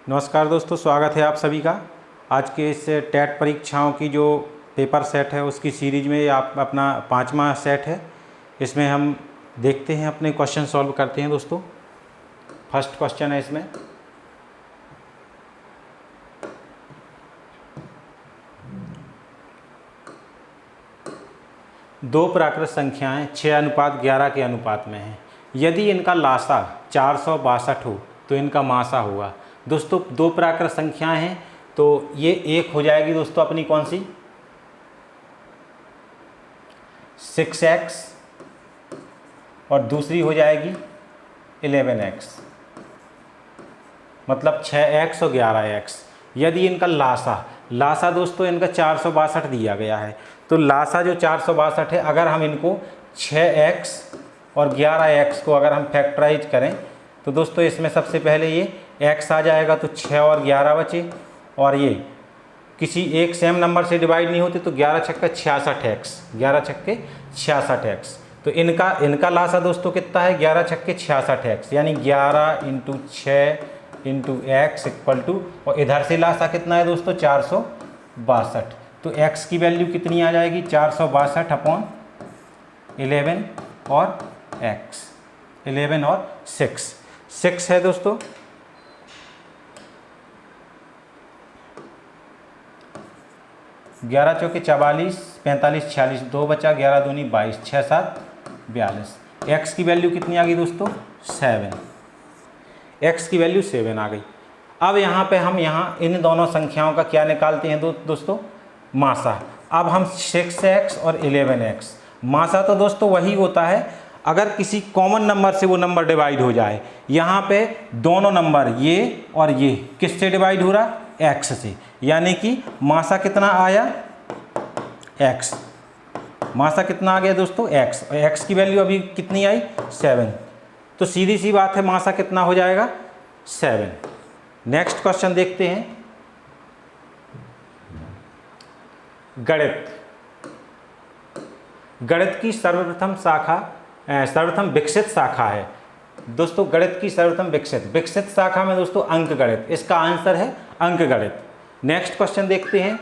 नमस्कार दोस्तों, स्वागत है आप सभी का। आज के इस टेट परीक्षाओं की जो पेपर सेट है उसकी सीरीज में आप अपना 5वां सेट है। इसमें हम देखते हैं, अपने क्वेश्चन सॉल्व करते हैं दोस्तों। फर्स्ट क्वेश्चन है इसमें, दो प्राकृत संख्याएं 6:11 के अनुपात में हैं। यदि इनका लासा 462 हो तो इनका मासा होगा। दोस्तों दो प्राकृत संख्याएं हैं तो ये एक हो जाएगी दोस्तों अपनी कौन सी, 6x, और दूसरी हो जाएगी 11x, मतलब 6x और 11x। यदि इनका लासा दोस्तों इनका 462 दिया गया है, तो लासा जो 462 है, अगर हम इनको 6x और 11x को अगर हम फैक्टराइज करें तो दोस्तों इसमें सबसे पहले ये x आ जाएगा, तो 6 और 11 बचे, और ये किसी एक सेम नंबर से डिवाइड नहीं होते, तो 11 छक्के 66x, 11 छक्के 66x। तो इनका लासा दोस्तों कितना है, 11 छक्के 66x, यानी 11 × 6 × x इक्वल टू, और इधर से लासा कितना है दोस्तों 462। तो x की वैल्यू कितनी आ जाएगी, 462 अपॉन 11 और x, 11 और 6 है दोस्तों। ग्यारह चौके 44, 45, 46, 2 बचा, 11 दूनी 22, 6 7 42। x की वैल्यू कितनी आ गई दोस्तों, 7। x की वैल्यू 7 आ गई। अब यहाँ पे हम इन दोनों संख्याओं का क्या निकालते हैं दोस्तों, मासा। अब हम 6x और 11x, मासा तो दोस्तों वही होता है अगर किसी कॉमन नंबर से वो नंबर डिवाइड हो जाए। यहाँ पे दोनों नंबर ये और ये किससे डिवाइड हो रहा, x से, यानी कि मासा कितना आया, x। मासा कितना आ गया दोस्तों, x, और x की वैल्यू अभी कितनी आई, 7। तो सीधी सी बात है, मासा कितना हो जाएगा, 7। नेक्स्ट क्वेश्चन देखते हैं, गणित की सर्वप्रथम विकसित शाखा है दोस्तों। गणित की सर्वप्रथम विकसित शाखा में दोस्तों अंक गणित, इसका आंसर है अंक गणित। नेक्स्ट क्वेश्चन देखते हैं,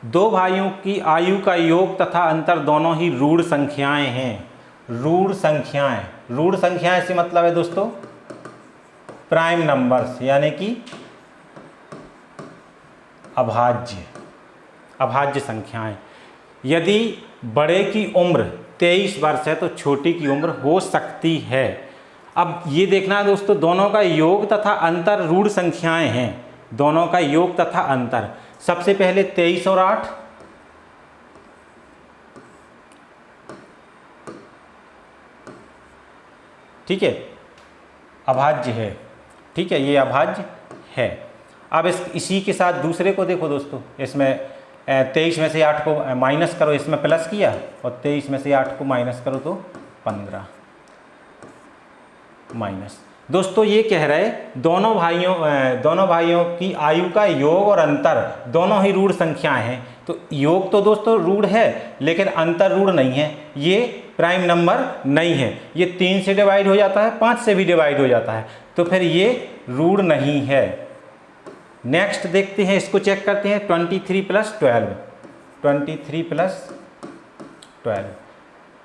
दो भाइयों की आयु का योग तथा अंतर दोनों ही ऋण संख्याएं हैं। ऋण संख्याएं से मतलब है दोस्तों प्राइम नंबर्स, यानी कि अभाज्य संख्याएं। यदि बड़े की उम्र 23 वर्ष है तो छोटी की उम्र हो सकती है। अब ये देखना है दोस्तों, दोनों का योग तथा अंतर ऋण संख्याएं हैं, दोनों का योग तथा अंतर। सबसे पहले 23 और 8, ठीक है, अभाज्य है, ठीक है, ये अभाज्य है। अब इसी के साथ दूसरे को देखो दोस्तों, इसमें 23 में से 8 को माइनस करो, इसमें प्लस किया, और 23 में से 8 को माइनस करो तो 15 माइनस। दोस्तों ये कह रहे दोनों भाइयों की आयु का योग और अंतर दोनों ही ऋण संख्याएं हैं। तो योग तो दोस्तों ऋण है, लेकिन अंतर ऋण नहीं है, ये प्राइम नंबर नहीं है। ये 3 से डिवाइड हो जाता है, 5 से भी डिवाइड हो जाता है, तो फिर ये ऋण नहीं है। नेक्स्ट देखते हैं, इसको चेक करते हैं, 23 + 12, 23 + 12,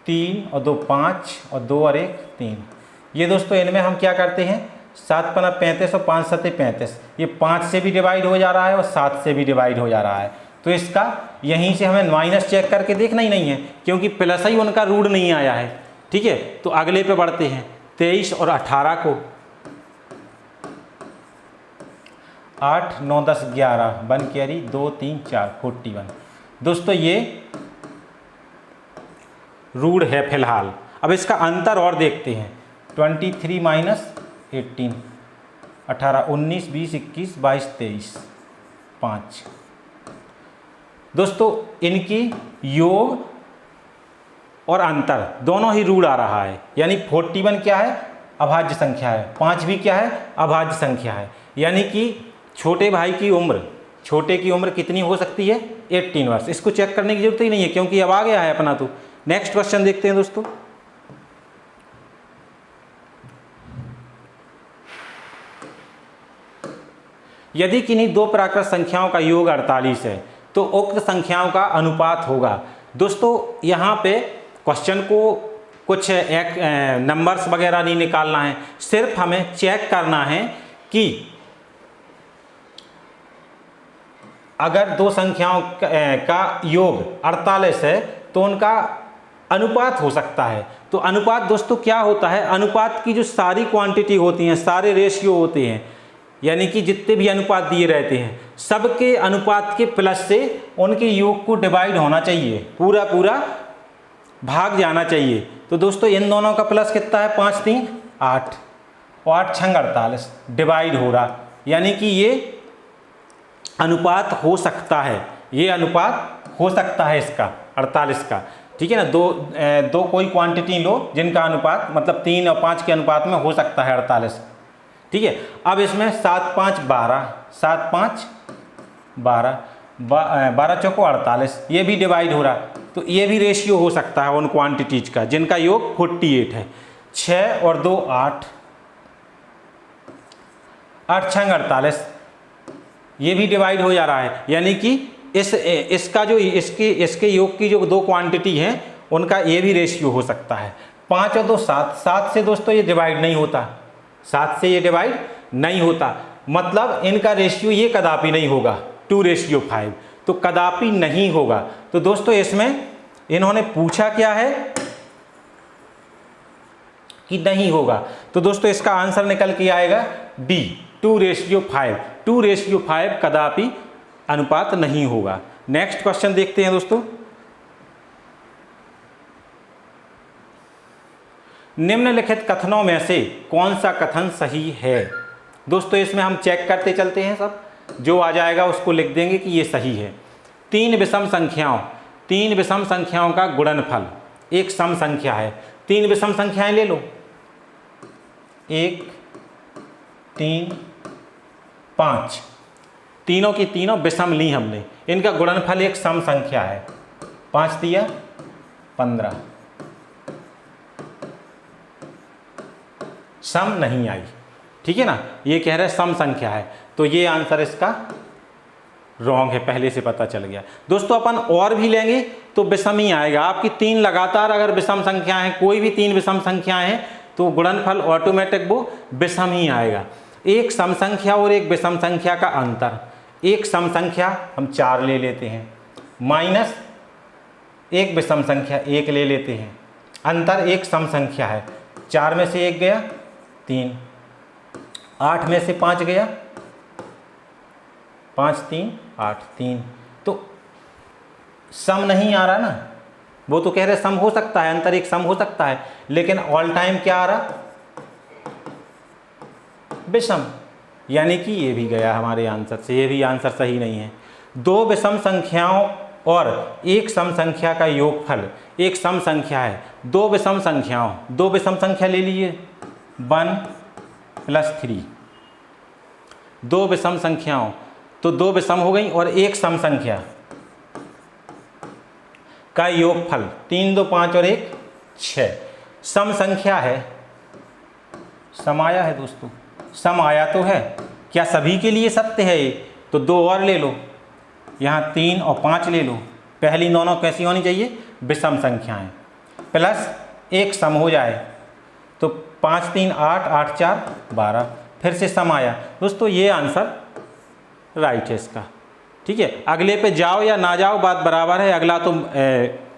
3 और 2 5, और 2 और 1 3। ये दोस्तों इनमें हम क्या करते हैं, 7 × 35 और 5 × 7 35। ये 5 से भी डिवाइड हो जा रहा है और 7 से भी डिवाइड हो जा रहा है, तो इसका यहीं से हमें माइनस चेक करके देखना ही नहीं है, क्योंकि प्लस ही उनका ऋण नहीं आया है। ठीक है, तो अगले पे बढ़ते हैं, 23 और 18 को, 8 9 10 11, 1 कैरी, 2 3 4, 41। दोस्तों ये ऋण है फिलहाल। अब इसका अंतर और देखते हैं, 23 - 18, 18 19 20 21 22 23 5। दोस्तों इनकी योग और अंतर दोनों ही ऋण आ रहा है, यानी 41 क्या है, अभाज्य संख्या है, 5 भी क्या है, अभाज्य संख्या है। यानी कि छोटे की उम्र कितनी हो सकती है, 18 वर्ष। इसको चेक करने की जरूरत ही नहीं है, क्योंकि अब आ गया है अपना, तो नेक्स्ट क्वेश्चन देखते हैं दोस्तों। यदि किन्हीं दो प्राकृत संख्याओं का योग 48 है तो उक्त संख्याओं का अनुपात होगा। दोस्तों यहाँ पे क्वेश्चन को कुछ एक नंबर्स वगैरह नहीं निकालना है, सिर्फ हमें चेक करना है कि अगर दो संख्याओं का योग 48 है तो उनका अनुपात हो सकता है। तो अनुपात दोस्तों क्या होता है, अनुपात की जो सारी क्वांटिटी होती हैं, सारे रेशियो होते हैं, यानी कि जितने भी अनुपात दिए रहते हैं सबके अनुपात के प्लस से उनके योग को डिवाइड होना चाहिए, पूरा पूरा भाग जाना चाहिए। तो दोस्तों इन दोनों का प्लस कितना है, 5 3 8 और 8 6 48 डिवाइड हो रहा, यानी कि ये अनुपात हो सकता है, ये अनुपात हो सकता है इसका 48 का। ठीक है ना, दो कोई क्वांटिटी लो जिनका अनुपात मतलब 3 और 5 के अनुपात में हो सकता है 48। ठीक है, अब इसमें 7 5 12, 7 5 12, 12 चौको 48, ये भी डिवाइड हो रहा, तो ये भी रेशियो हो सकता है उन क्वांटिटीज का जिनका योग 48 है। 6 और 2 8, 8 6 48, ये भी डिवाइड हो जा रहा है, यानी कि इसका जो इसके योग की जो दो क्वांटिटी हैं उनका ये भी रेशियो हो सकता है। 5 और 2 7, 7 से दोस्तों ये डिवाइड नहीं होता, 7 से ये डिवाइड नहीं होता, मतलब इनका रेशियो ये कदापि नहीं होगा 2:5, तो कदापि नहीं होगा। तो दोस्तों इसमें इन्होंने पूछा क्या है कि नहीं होगा, तो दोस्तों इसका आंसर निकल के आएगा डी 2:5। 2:5 कदापि अनुपात नहीं होगा। नेक्स्ट क्वेश्चन देखते हैं दोस्तों। निम्नलिखित कथनों में से कौन सा कथन सही है। दोस्तों इसमें हम चेक करते चलते हैं, सब जो आ जाएगा उसको लिख देंगे कि ये सही है। तीन विषम संख्याओं का गुणनफल एक सम संख्या है। तीन विषम संख्याएं ले लो, 1 3 5, तीनों की तीनों विषम ली हमने, इनका गुणनफल एक सम संख्या है। 5 दिया 15, सम नहीं आई। ठीक है ना, ये कह रहे सम संख्या है, तो ये आंसर इसका रॉन्ग है, पहले से पता चल गया। दोस्तों अपन और भी लेंगे तो विषम ही आएगा। आपकी 3 लगातार अगर विषम संख्याएं हैं, कोई भी 3 विषम संख्याएं हैं तो गुणनफल ऑटोमेटिक वो विषम ही आएगा। एक सम संख्या और एक विषम संख्या का अंतर, एक सम संख्या हम 4 ले लेते हैं, माइनस एक विषम संख्या 1 ले लेते हैं, अंतर एक सम संख्या है। 4 में से 1 गया 3, 8 में से 5 गया 5 3 8 3, तो सम नहीं आ रहा ना, वो तो कह रहे सम हो सकता है, अंतर एक सम हो सकता है, लेकिन ऑल टाइम क्या आ रहा, विषम, यानी कि ये भी गया हमारे आंसर से, ये भी आंसर सही नहीं है। दो विषम संख्याओं और एक सम संख्या का योगफल एक सम संख्या है। दो विषम संख्या ले लीजिए 1 + 3, दो विषम संख्याओं, तो दो विषम हो गई और एक सम संख्या का योगफल 3 2 5 और 1 6, सम संख्या है, सम आया है दोस्तों, सम आया तो है। क्या सभी के लिए सत्य है ये, तो 2 और ले लो, यहाँ 3 और 5 ले लो, पहली दोनों कैसी होनी चाहिए, विषम संख्याएं, प्लस एक सम हो जाए, तो 5 3 8 8 4 12, फिर से सम आया। दोस्तों ये आंसर राइट है इसका। ठीक है, अगले पे जाओ या ना जाओ बात बराबर है, अगला तो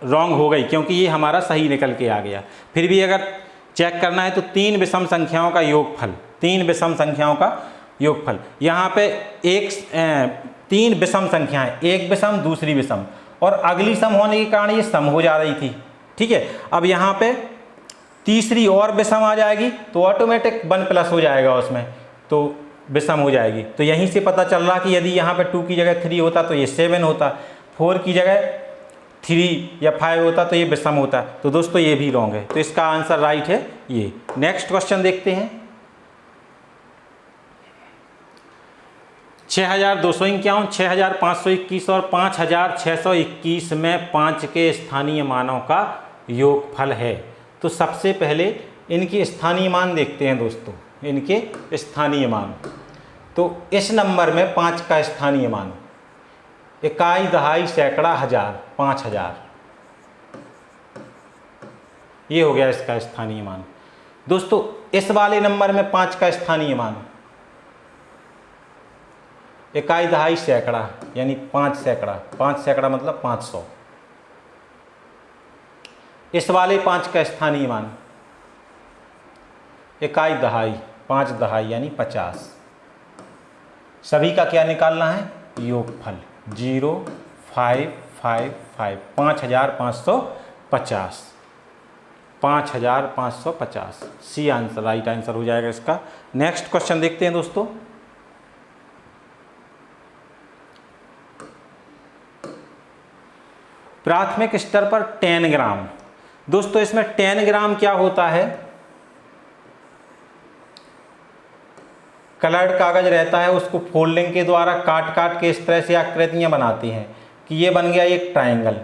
रॉन्ग हो गई क्योंकि ये हमारा सही निकल के आ गया। फिर भी अगर चेक करना है तो 3 विषम संख्याओं का योगफल, 3 विषम संख्याओं का योगफल, यहाँ पे 3 विषम संख्याएं, एक विषम दूसरी विषम, और अगली सम होने के कारण ये सम हो जा रही थी। ठीक है, अब यहाँ पे तीसरी और विषम आ जाएगी तो ऑटोमेटिक 1 प्लस हो जाएगा उसमें, तो विषम हो जाएगी। तो यहीं से पता चल रहा कि यदि यहाँ पे 2 की जगह 3 होता तो ये 7 होता, 4 की जगह 3 या 5 होता तो ये विषम होता। तो दोस्तों ये भी रॉन्ग है, तो इसका आंसर राइट है ये। नेक्स्ट क्वेश्चन देखते हैं। 6251, 6521 और 5621 में 5 के स्थानीय मानों का योगफल है। तो सबसे पहले इनके स्थानीय मान देखते हैं दोस्तों, इनके स्थानीय मान। तो इस नंबर में 5 का स्थानीय मान, इकाई, दहाई, सैकड़ा, हजार, 5000, ये हो गया इसका स्थानीय मान। दोस्तों इस वाले नंबर में 5 का स्थानीय मान, इकाई, दहाई, सैकड़ा, यानी 5 सैकड़ा, 5 सैकड़ा मतलब 500। इस वाले 5 का स्थानीय मान, इकाई, दहाई, 5 दहाई यानी 50। सभी का क्या निकालना है? योगफल। 0, 5, 5, 5, 5550, 5550। सी आंसर, राइट आंसर हो जाएगा इसका। नेक्स्ट क्वेश्चन देखते हैं दोस्तों। प्राथमिक स्तर पर 10 ग्राम। दोस्तों इसमें 10 ग्राम क्या होता है? कलर्ड कागज रहता है, उसको फोल्डिंग के द्वारा काट काट के इस तरह से आकृतियां बनाती हैं कि ये बन गया एक ट्रायंगल,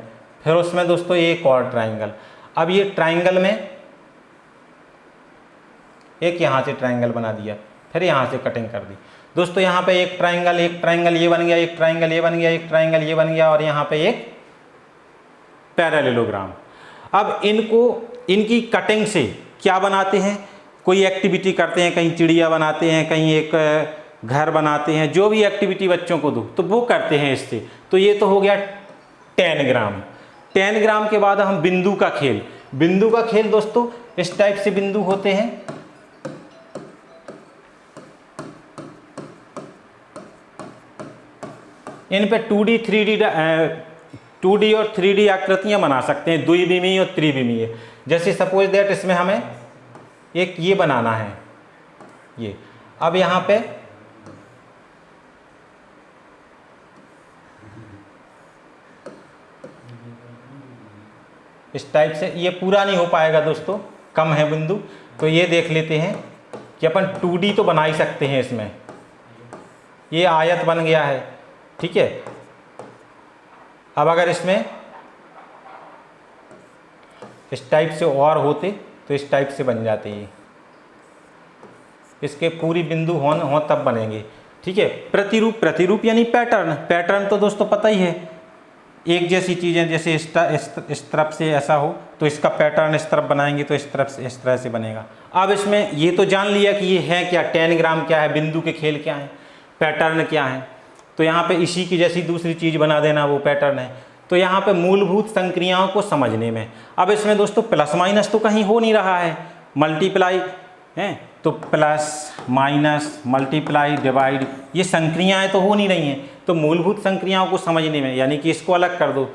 फिर उसमें दोस्तों एक और ट्रायंगल। अब ये ट्रायंगल में एक यहाँ से ट्रायंगल बना दिया, फिर यहाँ से कटिंग कर दी। दोस्तों यहाँ पे एक ट्रायंगल ये बन गया, एक ट्रायंगल ये बन गया, एक ट्रायंगल ये बन गया, और यहाँ पे एक पैरेललोग्राम। अब इनकी कटिंग से क्या बनाते हैं? कोई एक्टिविटी करते हैं, कहीं चिड़िया बनाते हैं, कहीं एक घर बनाते हैं, जो भी एक्टिविटी बच्चों को दो तो वो करते हैं इससे। तो ये तो हो गया 10 ग्राम। 10 ग्राम के बाद हम बिंदु का खेल। बिंदु का खेल दोस्तों इस टाइप से बिंदु होते हैं, इन पे 2D और 3D आकृतियां बना सकते हैं, द्विविमीय और त्रिविमीय। जैसे सपोज दैट इसमें हमें एक ये बनाना है, ये। अब यहाँ पे इस टाइप से ये पूरा नहीं हो पाएगा दोस्तों, कम है बिंदु। तो ये देख लेते हैं कि अपन 2D तो बना ही सकते हैं इसमें। ये आयत बन गया है, ठीक है। अब अगर इसमें इस टाइप से और होते तो इस टाइप से बन जाते, ये इसके पूरी बिंदु हो तब बनेंगे, ठीक है। प्रतिरूप यानी पैटर्न तो दोस्तों पता ही है, एक जैसी चीज़ें, जैसे इस तरफ से ऐसा हो तो इसका पैटर्न इस तरफ बनाएंगे तो इस तरफ से इस तरह से बनेगा। अब इसमें ये तो जान लिया कि ये है क्या, 10 ग्राम क्या है, बिंदु के खेल क्या है, पैटर्न क्या है। तो यहाँ पे इसी की जैसी दूसरी चीज़ बना देना, वो पैटर्न है। तो यहाँ पे मूलभूत संक्रियाओं को समझने में, अब इसमें दोस्तों प्लस माइनस तो कहीं हो नहीं रहा है, मल्टीप्लाई है तो प्लस माइनस मल्टीप्लाई डिवाइड, ये संक्रियाएं तो हो नहीं रही हैं। तो मूलभूत संक्रियाओं को समझने में, यानी कि इसको अलग कर दो,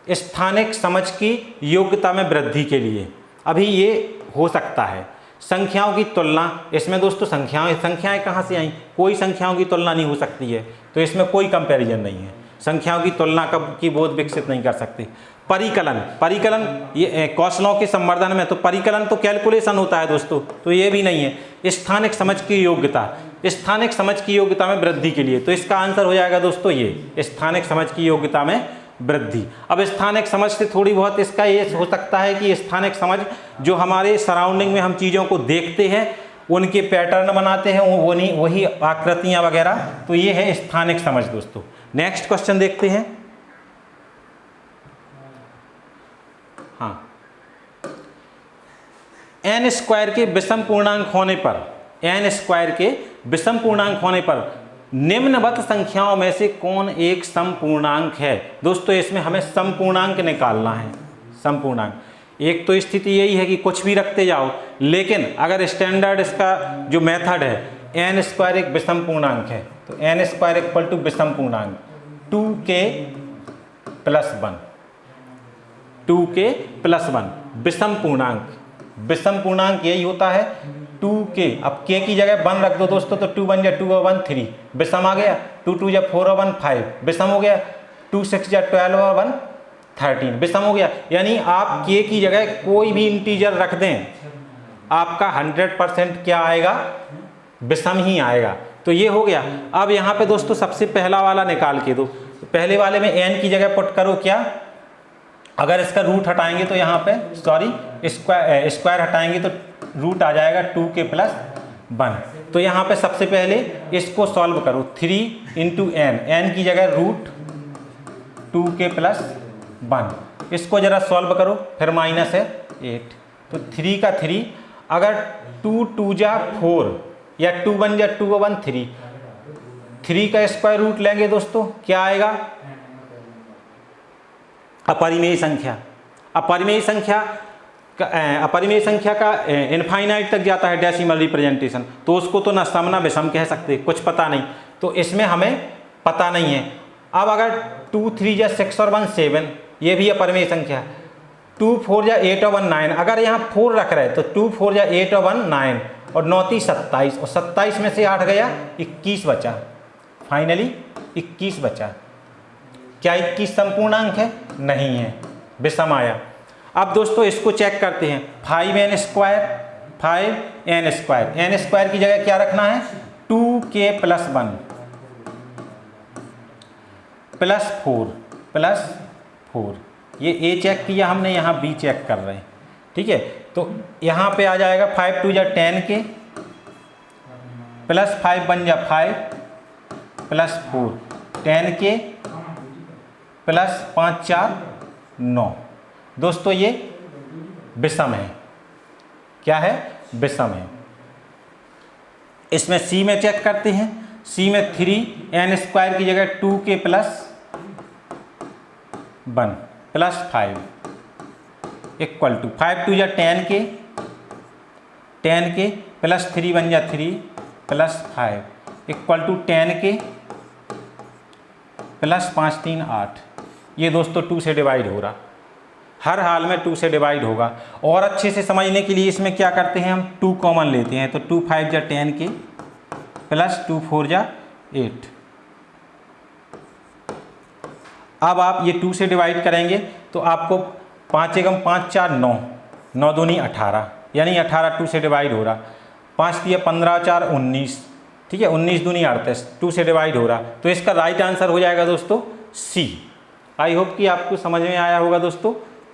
स्थानिक समझ की योग्यता में वृद्धि के लिए अभी ये हो सकता है। संख्याओं की तुलना, इसमें दोस्तों संख्याएं कहाँ से आई? कोई संख्याओं की तुलना नहीं हो सकती है, तो इसमें कोई कंपैरिजन नहीं है। संख्याओं की तुलना की बोध विकसित नहीं कर सकते। परिकलन ये कौशलों के संवर्धन में, तो परिकलन तो कैलकुलेशन होता है दोस्तों, तो ये भी नहीं है। स्थानिक समझ की योग्यता, स्थानिक समझ की योग्यता में वृद्धि के लिए, तो इसका आंसर हो जाएगा दोस्तों ये स्थानिक समझ की योग्यता में वृद्धि। अब स्थानिक समझ से थोड़ी बहुत इसका ये हो सकता है कि स्थानिक समझ जो हमारे सराउंडिंग में हम चीज़ों को देखते हैं, उनके पैटर्न बनाते हैं, वही आकृतियाँ वगैरह, तो ये है स्थानिक समझ दोस्तों। नेक्स्ट क्वेश्चन देखते हैं। हाँ, n स्क्वायर के विषम पूर्णांक होने पर, n स्क्वायर के विषम पूर्णांक होने पर निम्नवत संख्याओं में से कौन एक सम पूर्णांक है? दोस्तों इसमें हमें सम पूर्णांक निकालना है। सम पूर्णांक, एक तो स्थिति यही है कि कुछ भी रखते जाओ, लेकिन अगर स्टैंडर्ड इसका जो मेथड है, n स्क्वायर एक विषम पूर्णांक है, तो n स्क्वायर इक्वल टू विषम पूर्णांक 2k + 1, 2k + 1 विषम पूर्णांक। विषम पूर्णांक यही होता है 2k। अब k की जगह 1 रख दो दोस्तों, तो 2 1 2 और 1 3 विषम आ गया, 2 2 4 और 1 5 विषम हो गया, 2 6 12 और 1 13 विषम हो गया। यानी आप k की जगह कोई भी इंटीजर रख दें, आपका 100% क्या आएगा? विषम ही आएगा। तो ये हो गया। अब यहाँ पे दोस्तों सबसे पहला वाला निकाल के दो, पहले वाले में n की जगह पुट करो क्या? अगर इसका रूट हटाएंगे तो यहाँ पे स्क्वायर हटाएंगे तो रूट आ जाएगा 2k + 1। तो यहाँ पे सबसे पहले इसको सॉल्व करो, 3 × n की जगह √2k + 1। इसको जरा सॉल्व करो, फिर माइनस है 8, तो 3 का 3, अगर 2 2 जा 4 या 2 1 जा 2 1 3, 3 का स्क्वायर रूट लेंगे दोस्तों, क्या आएगा? अपरिमेय संख्या। अपरिमेय संख्या का इनफाइनाइट तक जाता है डेसिमल रिप्रेजेंटेशन, तो उसको तो ना सम ना विषम कह सकते, कुछ पता नहीं, तो इसमें हमें पता नहीं है। अब अगर 2 3 या 6 और 1 7, ये भी अपरिमेय संख्या। 2 4 या 8 और 1 9, अगर यहाँ 4 रख रहे तो 2 4 या 8 और 1 9 और 9 3 27, और 27 में से 8 गया 21 बचा, फाइनली 21 बचा। क्या 21 संपूर्णांक है? नहीं है, विषम आया। अब दोस्तों इसको चेक करते हैं, 5n² n स्क्वायर की जगह क्या रखना है? 2k + 1 + 4 ये a चेक किया हमने, यहाँ b चेक कर रहे हैं, ठीक है। तो यहाँ पे आ जाएगा 5 2 = 10k + 5 1 = 5 + 4 10k + 5 4 9। दोस्तों ये विषम है। क्या है? विषम है। इसमें c में चेक करते हैं, c में 3n² की जगह 2k + 1 + 5 = 5 2 = 10k + 3 1 = 3 + 5 = 10k + 5 3 8। ये दोस्तों 2 से डिवाइड हो रहा, हर हाल में 2 से डिवाइड होगा। और अच्छे से समझने के लिए इसमें क्या करते हैं, हम 2 कॉमन लेते हैं, तो 2 5 = 10k + 2 4 = 8। अब आप ये 2 से डिवाइड करेंगे तो आपको 5 × 5 = 4 9 9 दूनी 18, यानी 18 2 से डिवाइड हो रहा। 5 × 15 4 19, ठीक है, 19 दूनी 38, 2 से डिवाइड हो रहा। तो इसका राइट आंसर हो जाएगा दोस्तों C। आई होप कि आपको समझ में आया होगा दोस्तों।